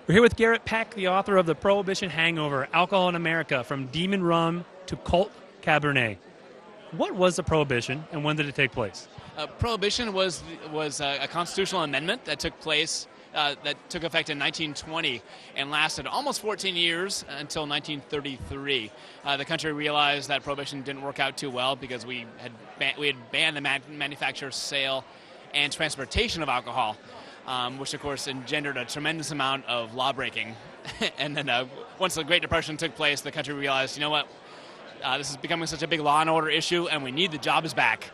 We're here with Garrett Peck, the author of the Prohibition Hangover, Alcohol in America, from Demon Rum to Cult Cabernet. What was the Prohibition, and when did it take place? Prohibition was a constitutional amendment that took place, that took effect in 1920 and lasted almost 14 years until 1933. The country realized that Prohibition didn't work out too well because we had banned the manufacture, sale, and transportation of alcohol. Which of course engendered a tremendous amount of law-breaking. And then once the Great Depression took place, the country realized, you know what, this is becoming such a big law and order issue, and we need the jobs back.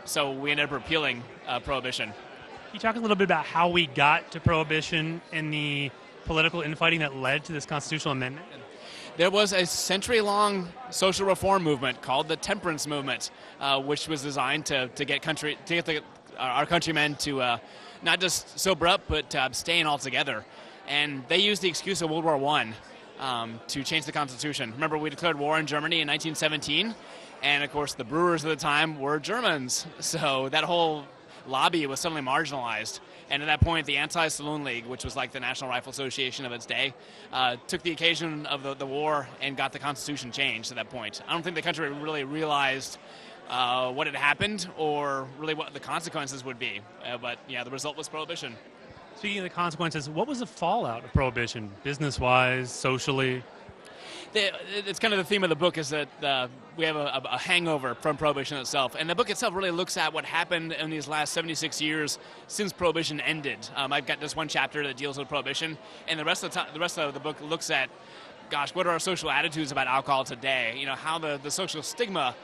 So we ended up repealing Prohibition. Can you talk a little bit about how we got to Prohibition and the political infighting that led to this constitutional amendment? There was a century-long social reform movement called the Temperance Movement, which was designed to get our countrymen to not just sober up, but to abstain altogether. And they used the excuse of World War I to change the Constitution. Remember, we declared war in Germany in 1917, and of course the brewers at the time were Germans. So that whole lobby was suddenly marginalized. And at that point, the Anti-Saloon League, which was like the National Rifle Association of its day, took the occasion of the war and got the Constitution changed at that point. I don't think the country really realized what had happened or really what the consequences would be. But yeah, the result was Prohibition. Speaking of the consequences, what was the fallout of Prohibition, business-wise, socially? It's kind of the theme of the book is that we have a hangover from Prohibition itself. And the book itself really looks at what happened in these last 76 years since Prohibition ended. I've got this one chapter that deals with Prohibition, and the rest of the book looks at, gosh, what are our social attitudes about alcohol today? You know, how the social stigma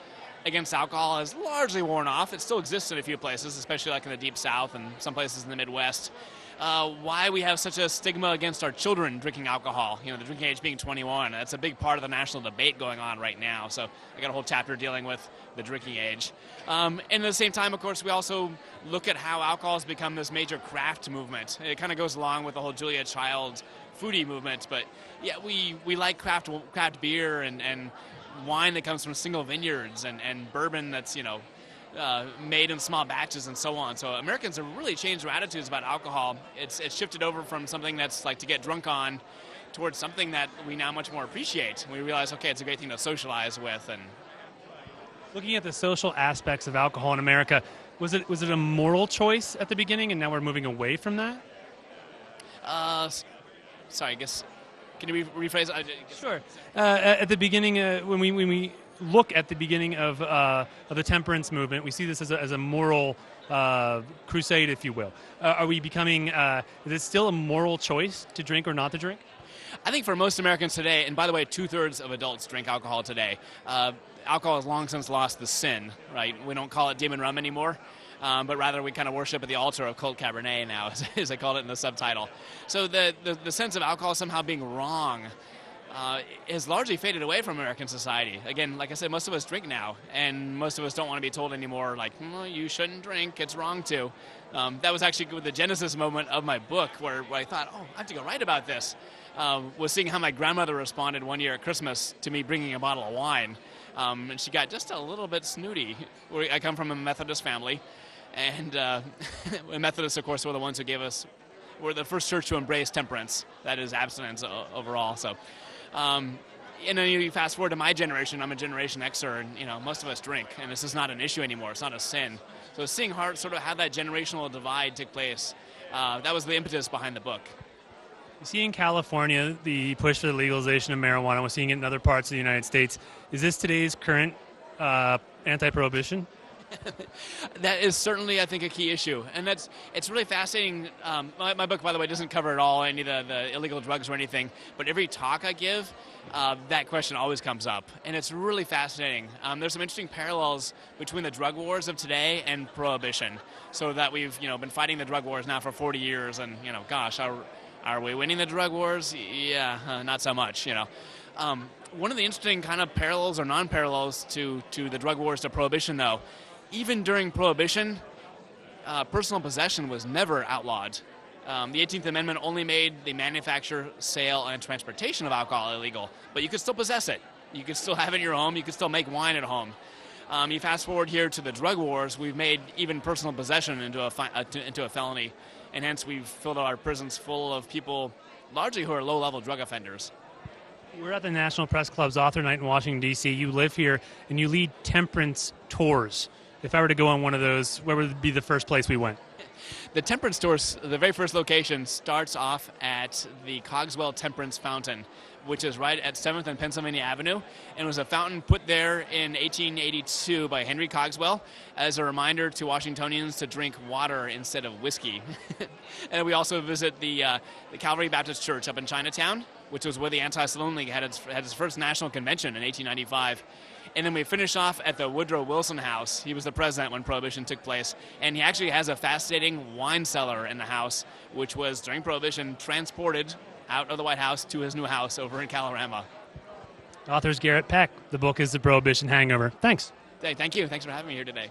against alcohol has largely worn off. It still exists in a few places, especially like in the Deep South and some places in the Midwest. Why we have such a stigma against our children drinking alcohol, you know, the drinking age being 21. That's a big part of the national debate going on right now. So I got a whole chapter dealing with the drinking age. And at the same time, of course, we also look at how alcohol has become this major craft movement. It kind of goes along with the whole Julia Child foodie movement. But yeah, we like craft beer and wine that comes from single vineyards and bourbon that's, you know, made in small batches and so on. So Americans have really changed their attitudes about alcohol. It's shifted over from something that's like to get drunk on towards something that we now much more appreciate. We realize, okay, it's a great thing to socialize with. And looking at the social aspects of alcohol in America, was it a moral choice at the beginning, and now we're moving away from that? Sorry, I guess. Can you rephrase? Sure. At the beginning, when we look at the beginning of the temperance movement, we see this as a moral crusade, if you will. Are we becoming? Is it still a moral choice to drink or not to drink? I think for most Americans today, and by the way, 2/3 of adults drink alcohol today. Alcohol has long since lost the sin, right? We don't call it demon rum anymore. But rather we kind of worship at the altar of Cult Cabernet now, as I called it in the subtitle. So the sense of alcohol somehow being wrong has largely faded away from American society. Again, like I said, most of us drink now, and most of us don't want to be told anymore, like, well, you shouldn't drink, it's wrong to. That was actually the genesis moment of my book, where I thought, oh, I have to go write about this, was seeing how my grandmother responded one year at Christmas to me bringing a bottle of wine. And she got just a little bit snooty. I come from a Methodist family. And Methodists, of course, were the ones who were the first church to embrace temperance, that is abstinence overall. So, and then you fast forward to my generation. I'm a Generation Xer, and you know most of us drink, and this is not an issue anymore. It's not a sin. So seeing sort of how that generational divide took place, that was the impetus behind the book. You see in California the push for the legalization of marijuana. We're seeing it in other parts of the United States. Is this today's current anti-prohibition? That is certainly, I think, a key issue, and it's really fascinating. My book, by the way, doesn't cover at all any of the illegal drugs or anything, but every talk I give, that question always comes up, and it's really fascinating. There's some interesting parallels between the drug wars of today and Prohibition, so that we've been fighting the drug wars now for 40 years, and gosh, are we winning the drug wars? Yeah, not so much. One of the interesting kind of parallels or non-parallels to the drug wars to Prohibition, though. Even during Prohibition, personal possession was never outlawed. The 18th Amendment only made the manufacture, sale, and transportation of alcohol illegal, but you could still possess it. You could still have it in your home. You could still make wine at home. You fast forward here to the drug wars, we've made even personal possession into a felony, and hence we've filled our prisons full of people largely who are low-level drug offenders. We're at the National Press Club's Author Night in Washington, D.C. You live here, and you lead temperance tours. If I were to go on one of those, where would be the first place we went? The temperance tours, the very first location, starts off at the Cogswell Temperance Fountain, which is right at 7th and Pennsylvania Avenue, and was a fountain put there in 1882 by Henry Cogswell as a reminder to Washingtonians to drink water instead of whiskey. And we also visit the Calvary Baptist Church up in Chinatown, which was where the Anti-Saloon League had its first national convention in 1895. And then we finish off at the Woodrow Wilson House. He was the president when Prohibition took place. And he actually has a fascinating wine cellar in the house, which was, during Prohibition, transported out of the White House to his new house over in Calorama. Author's Garrett Peck. The book is The Prohibition Hangover. Thanks. Hey, thank you. Thanks for having me here today.